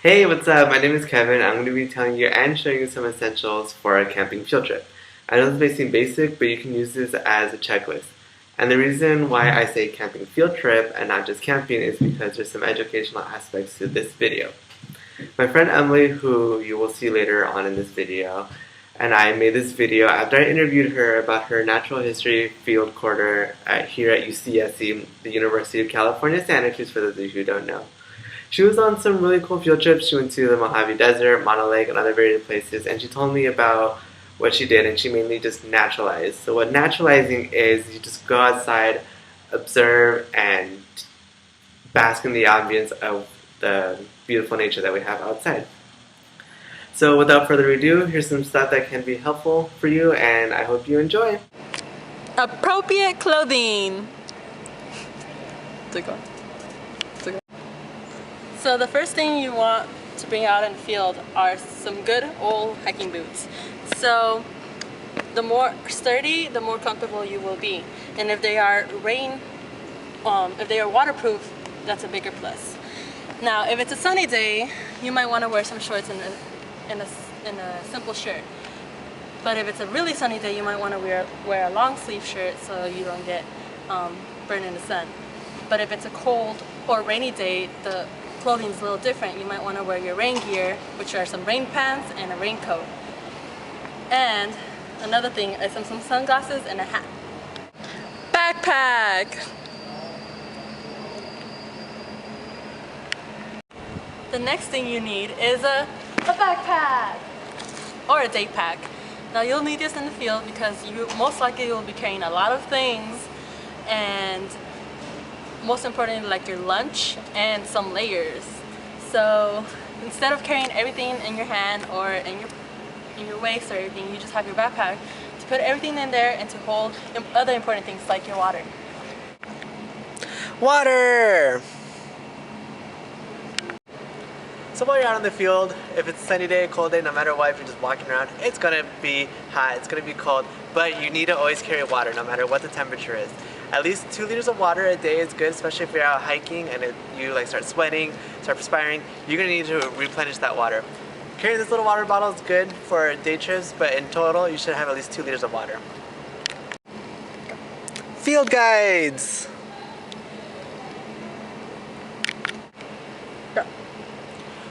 Hey, what's up? My name is Kevin. I'm going to be telling you and showing you some essentials for a camping field trip. I know this may seem basic, but you can use this as a checklist. And the reason why I say camping field trip and not just camping is because there's some educational aspects to this video. My friend Emily, who you will see later on in this video, and I made this video after I interviewed her about her natural history field quarter here at UCSC, the University of California, Santa Cruz, for those of you who don't know. She was on some really cool field trips. She went to the Mojave Desert, Mono Lake, and other various places, and she told me about what she did, and she mainly just naturalized. So what naturalizing is, you just go outside, observe, and bask in the ambience of the beautiful nature that we have outside. So without further ado, here's some stuff that can be helpful for you, and I hope you enjoy. Appropriate clothing. So the first thing you want to bring out in the field are some good old hiking boots. So the more sturdy, the more comfortable you will be. And if they are waterproof, that's a bigger plus. Now, if it's a sunny day, you might want to wear some shorts and a simple shirt. But if it's a really sunny day, you might want to wear a long sleeve shirt so you don't get burned in the sun. But if it's a cold or rainy day, the clothing is a little different. You might want to wear your rain gear, which are some rain pants and a raincoat. And another thing is some sunglasses and a hat. Backpack! The next thing you need is a backpack or a day pack. Now you'll need this in the field because you most likely will be carrying a lot of things, and most importantly, like your lunch and some layers. So instead of carrying everything in your hand or in your waist or everything, you just have your backpack to put everything in there and to hold other important things like your water. Water! So while you're out in the field, if it's a sunny day, cold day, no matter what, if you're just walking around, it's gonna be hot, it's gonna be cold, but you need to always carry water no matter what the temperature is. At least 2 liters of water a day is good, especially if you're out hiking and you start sweating, start perspiring, you're gonna need to replenish that water. Carrying this little water bottle is good for day trips, but in total, you should have at least 2 liters of water. Field guides!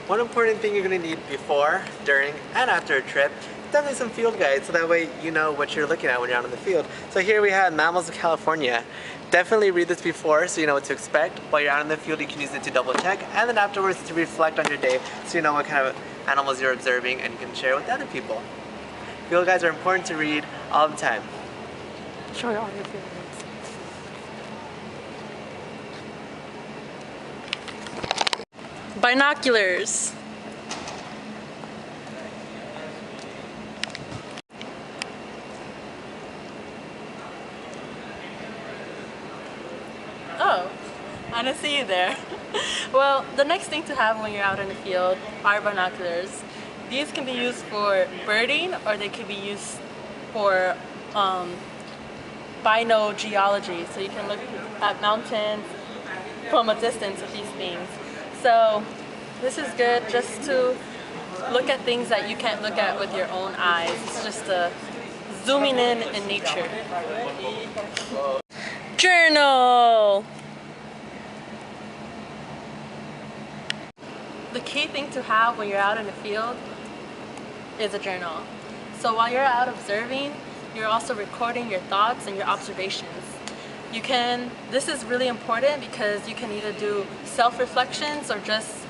One important thing you're going to need before, during, and after a trip is definitely some field guides, so that way you know what you're looking at when you're out in the field. So here we have Mammals of California. Definitely read this before so you know what to expect. While you're out in the field, you can use it to double check, and then afterwards to reflect on your day so you know what kind of animals you're observing and you can share with other people. Field guides are important to read all the time. Show all your field guides. Binoculars. Oh, I didn't see you there. Well, the next thing to have when you're out in the field are binoculars. These can be used for birding, or they can be used for binogeology, so you can look at mountains from a distance with these things. So this is good just to look at things that you can't look at with your own eyes. It's just zooming in nature. Journal! The key thing to have when you're out in the field is a journal. So while you're out observing, you're also recording your thoughts and your observations. This is really important because you can either do self-reflections or just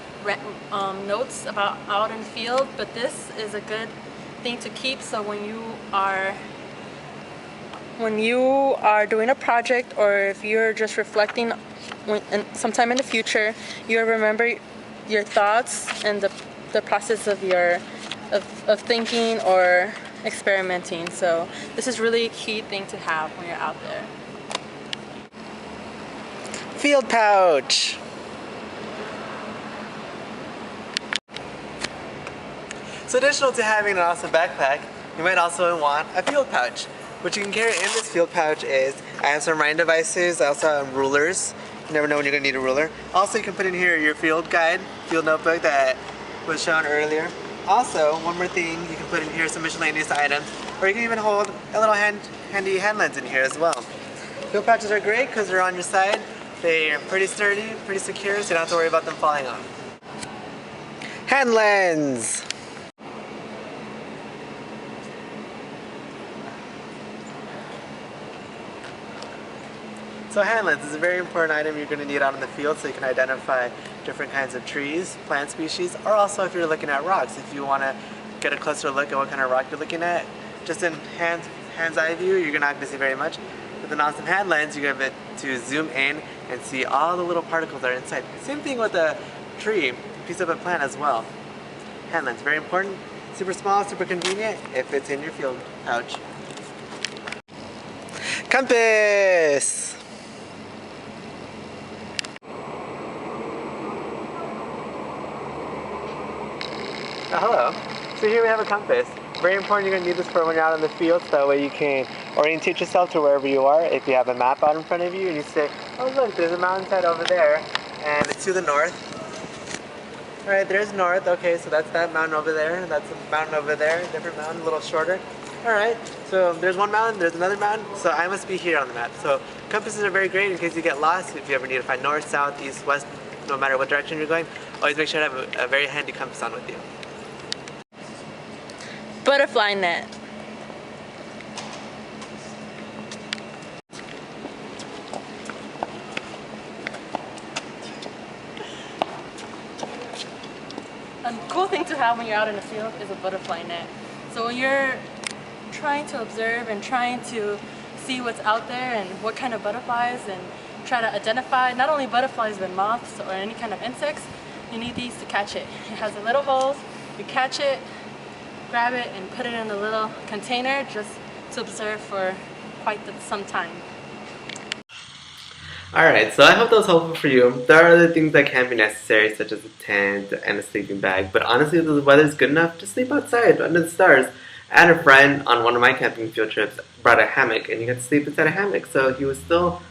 notes about out in the field, but this is a good thing to keep so when you are doing a project, or if you're just reflecting sometime in the future, you'll remember your thoughts and the process of thinking or experimenting. So this is really a key thing to have when you're out there. Field pouch! So additional to having an awesome backpack, you might also want a field pouch. What you can carry in this field pouch is, I have some writing devices, I also have rulers. You never know when you're going to need a ruler. Also, you can put in here your field guide, field notebook that was shown earlier. Also, one more thing, you can put in here some miscellaneous items, or you can even hold a little handy hand lens in here as well. Field pouches are great because they're on your side. They're pretty sturdy, pretty secure, so you don't have to worry about them falling off. Hand lens! So hand lens is a very important item you're going to need out in the field so you can identify different kinds of trees, plant species, or also if you're looking at rocks. If you want to get a closer look at what kind of rock you're looking at, just in hand's eye view, you're not going to see very much. With an awesome hand lens, you're going to be to zoom in and see all the little particles that are inside. Same thing with a tree, a piece of a plant as well. Hand lens, very important, super small, super convenient if it's in your field pouch. Compass! Oh, hello. So here we have a compass. Very important, you're going to need this for when you're out in the field, so that way you can orientate yourself to wherever you are. If you have a map out in front of you and you say, oh look, there's a mountainside over there, and it's to the north. Alright, there's north, okay, so that's that mountain over there, that's a mountain over there, different mountain, a little shorter. Alright, so there's one mountain, there's another mountain, so I must be here on the map. So compasses are very great in case you get lost, if you ever need to find north, south, east, west, no matter what direction you're going, always make sure to have a very handy compass on with you. Butterfly net. A cool thing to have when you're out in the field is a butterfly net. So when you're trying to observe and trying to see what's out there and what kind of butterflies and try to identify not only butterflies but moths or any kind of insects, you need these to catch it. It has a little holes, you catch it, grab it and put it in a little container just to observe for quite some time. Alright, so I hope that was helpful for you. There are other things that can be necessary, such as a tent and a sleeping bag, but honestly, if the weather's good enough, just sleep outside under the stars. I had a friend on one of my camping field trips brought a hammock, and he got to sleep inside a hammock, so he was still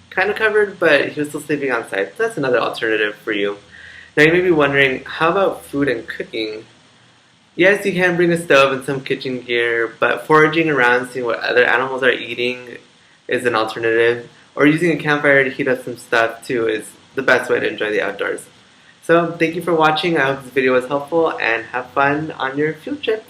kind of covered, but he was still sleeping outside. So that's another alternative for you. Now you may be wondering, how about food and cooking? Yes, you can bring a stove and some kitchen gear, but foraging around, seeing what other animals are eating is an alternative. Or using a campfire to heat up some stuff too is the best way to enjoy the outdoors. So thank you for watching. I hope this video was helpful and have fun on your field trip.